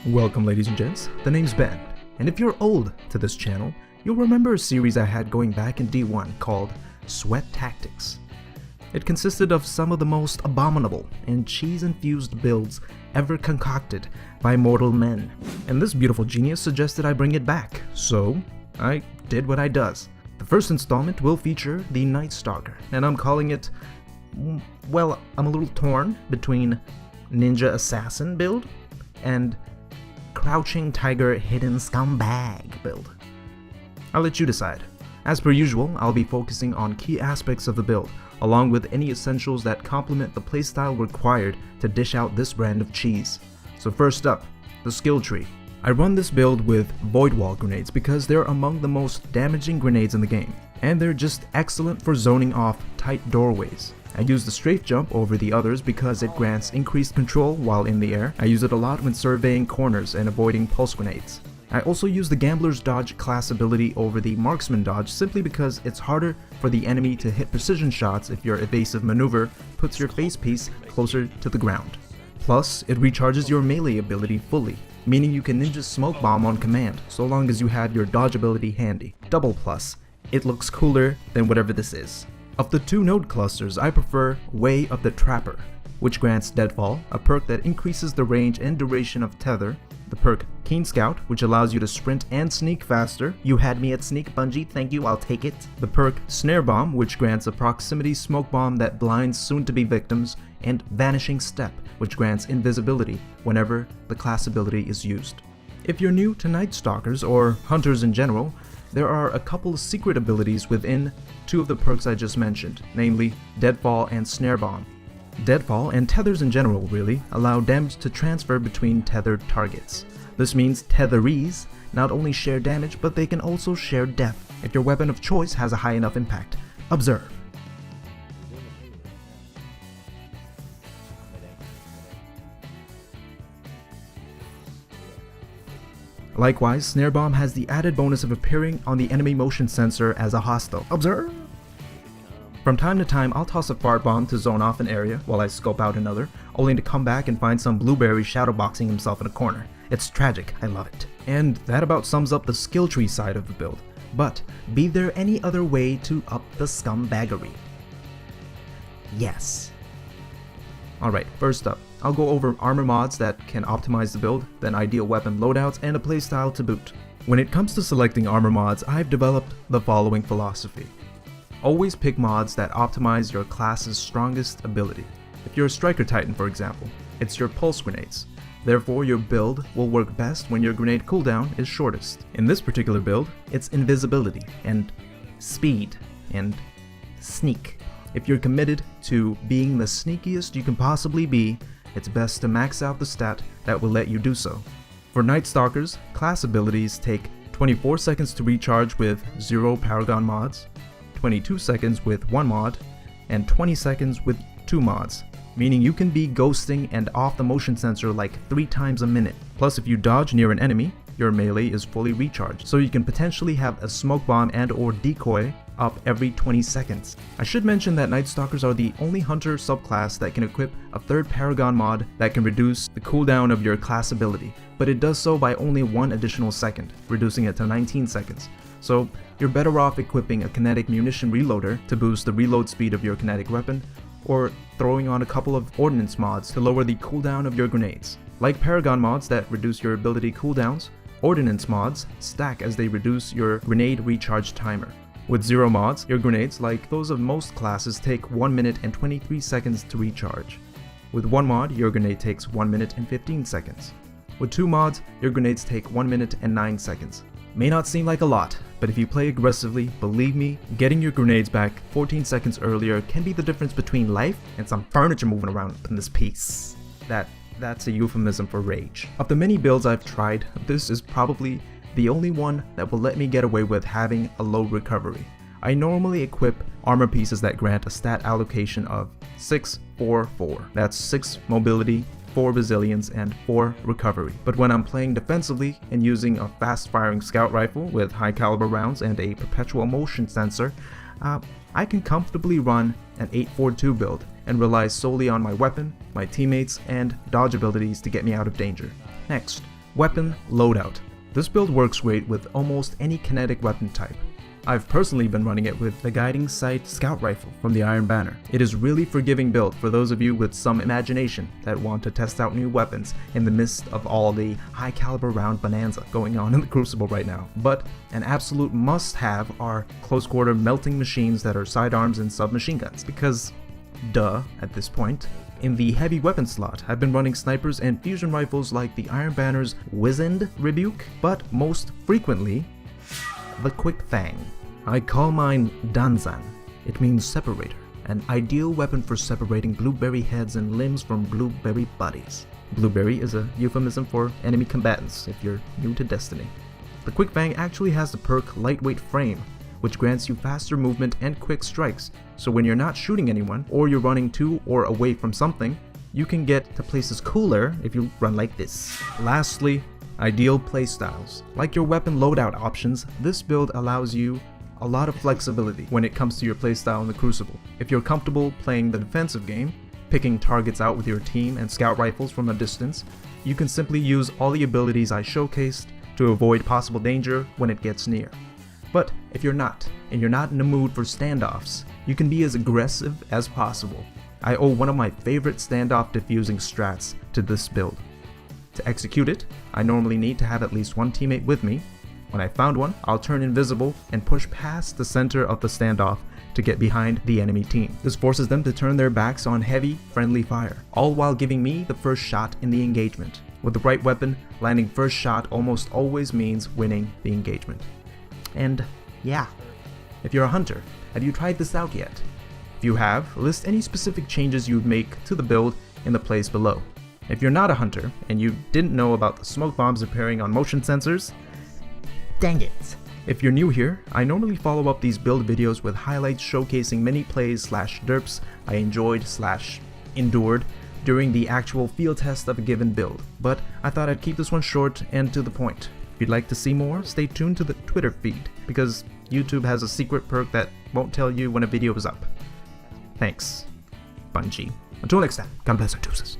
Welcome ladies and gents, the name's Ben, and if you're old to this channel, you'll remember a series I had going back in D1 called Sweat Tactics. It consisted of some of the most abominable and cheese-infused builds ever concocted by mortal men, and this beautiful genius suggested I bring it back, so I did what I does. The first installment will feature the Nightstalker, and I'm calling it, well, I'm a little torn between Ninja Assassin build and Crouching Tiger Hidden Scumbag build. I'll let you decide. As per usual, I'll be focusing on key aspects of the build, along with any essentials that complement the playstyle required to dish out this brand of cheese. So first up, the skill tree. I run this build with Void Wall grenades because they're among the most damaging grenades in the game, and they're just excellent for zoning off tight doorways. I use the strafe jump over the others because it grants increased control while in the air. I use it a lot when surveying corners and avoiding pulse grenades. I also use the Gambler's Dodge class ability over the Marksman Dodge simply because it's harder for the enemy to hit precision shots if your evasive maneuver puts your face piece closer to the ground. Plus, it recharges your melee ability fully, meaning you can ninja smoke bomb on command so long as you had your dodge ability handy. Double plus, it looks cooler than whatever this is. Of the two node clusters, I prefer Way of the Trapper, which grants Deadfall, a perk that increases the range and duration of tether, the perk Keen Scout, which allows you to sprint and sneak faster. You had me at sneak, Bungie, thank you, I'll take it. The perk Snare Bomb, which grants a proximity smoke bomb that blinds soon-to-be victims, and Vanishing Step, which grants invisibility whenever the class ability is used. If you're new to Nightstalkers, or hunters in general, there are a couple of secret abilities within two of the perks I just mentioned, namely Deadfall and Snare Bomb. Deadfall, and tethers in general really, allow damage to transfer between tethered targets. This means tetherees not only share damage, but they can also share death if your weapon of choice has a high enough impact. Observe. Likewise, Snare Bomb has the added bonus of appearing on the enemy motion sensor as a hostile. Observe! From time to time, I'll toss a fart bomb to zone off an area while I scope out another, only to come back and find some blueberry shadowboxing himself in a corner. It's tragic, I love it. And that about sums up the skill tree side of the build. But, be there any other way to up the scumbaggery? Yes. Alright, first up, I'll go over armor mods that can optimize the build, then ideal weapon loadouts, and a playstyle to boot. When it comes to selecting armor mods, I've developed the following philosophy. Always pick mods that optimize your class's strongest ability. If you're a Striker Titan, for example, it's your pulse grenades. Therefore, your build will work best when your grenade cooldown is shortest. In this particular build, it's invisibility, and speed, and sneak. If you're committed to being the sneakiest you can possibly be, it's best to max out the stat that will let you do so. For Nightstalkers, class abilities take 24 seconds to recharge with 0 Paragon mods, 22 seconds with 1 mod, and 20 seconds with 2 mods, meaning you can be ghosting and off the motion sensor like 3 times a minute. Plus, if you dodge near an enemy, your melee is fully recharged, so you can potentially have a smoke bomb and or decoy up every 20 seconds. I should mention that Nightstalkers are the only hunter subclass that can equip a third Paragon mod that can reduce the cooldown of your class ability, but it does so by only 1 additional second, reducing it to 19 seconds. So you're better off equipping a kinetic munition reloader to boost the reload speed of your kinetic weapon, or throwing on a couple of ordnance mods to lower the cooldown of your grenades. Like Paragon mods that reduce your ability cooldowns, ordnance mods stack as they reduce your grenade recharge timer. With 0 mods, your grenades, like those of most classes, take 1 minute and 23 seconds to recharge. With 1 mod, your grenade takes 1 minute and 15 seconds. With 2 mods, your grenades take 1 minute and 9 seconds. May not seem like a lot, but if you play aggressively, believe me, getting your grenades back 14 seconds earlier can be the difference between life and some furniture moving around in this piece. That's a euphemism for rage. Of the many builds I've tried, this is probably the only one that will let me get away with having a low recovery. I normally equip armor pieces that grant a stat allocation of 6, 4, 4. That's 6 mobility, 4 resilience, and 4 recovery. But when I'm playing defensively and using a fast-firing scout rifle with high-caliber rounds and a perpetual motion sensor, I can comfortably run an 8-4-2 build and rely solely on my weapon, my teammates, and dodge abilities to get me out of danger. Next, Weapon loadout. This build works great with almost any kinetic weapon type. I've personally been running it with the Guiding Sight Scout Rifle from the Iron Banner. It is really forgiving build for those of you with some imagination that want to test out new weapons in the midst of all the high caliber round bonanza going on in the Crucible right now. But an absolute must have are close quarter melting machines that are sidearms and submachine guns, because duh at this point. In the heavy weapon slot, I've been running snipers and fusion rifles like the Iron Banner's Wizened Rebuke, but most frequently, the Quick Fang. I call mine Danzan. It means separator, an ideal weapon for separating blueberry heads and limbs from blueberry bodies. Blueberry is a euphemism for enemy combatants if you're new to Destiny. The Quick Fang actually has the perk Lightweight Frame, which grants you faster movement and quick strikes, so when you're not shooting anyone, or you're running to or away from something, you can get to places cooler if you run like this. Lastly, ideal playstyles. Like your weapon loadout options, this build allows you a lot of flexibility when it comes to your playstyle in the Crucible. If you're comfortable playing the defensive game, picking targets out with your team and scout rifles from a distance, you can simply use all the abilities I showcased to avoid possible danger when it gets near. But if you're not, and you're not in the mood for standoffs, you can be as aggressive as possible. I owe one of my favorite standoff diffusing strats to this build. To execute it, I normally need to have at least one teammate with me. When I found one, I'll turn invisible and push past the center of the standoff to get behind the enemy team. This forces them to turn their backs on heavy, friendly fire, all while giving me the first shot in the engagement. With the right weapon, landing first shot almost always means winning the engagement. And yeah, if you're a hunter, have you tried this out yet? If you have, list any specific changes you'd make to the build in the place below. If you're not a hunter, and you didn't know about the smoke bombs appearing on motion sensors, dang it. If you're new here, I normally follow up these build videos with highlights showcasing many plays / derps I enjoyed / endured during the actual field test of a given build, but I thought I'd keep this one short and to the point. If you'd like to see more, stay tuned to the Twitter feed, because YouTube has a secret perk that won't tell you when a video is up. Thanks, Bungie. Until next time, God bless our deuces.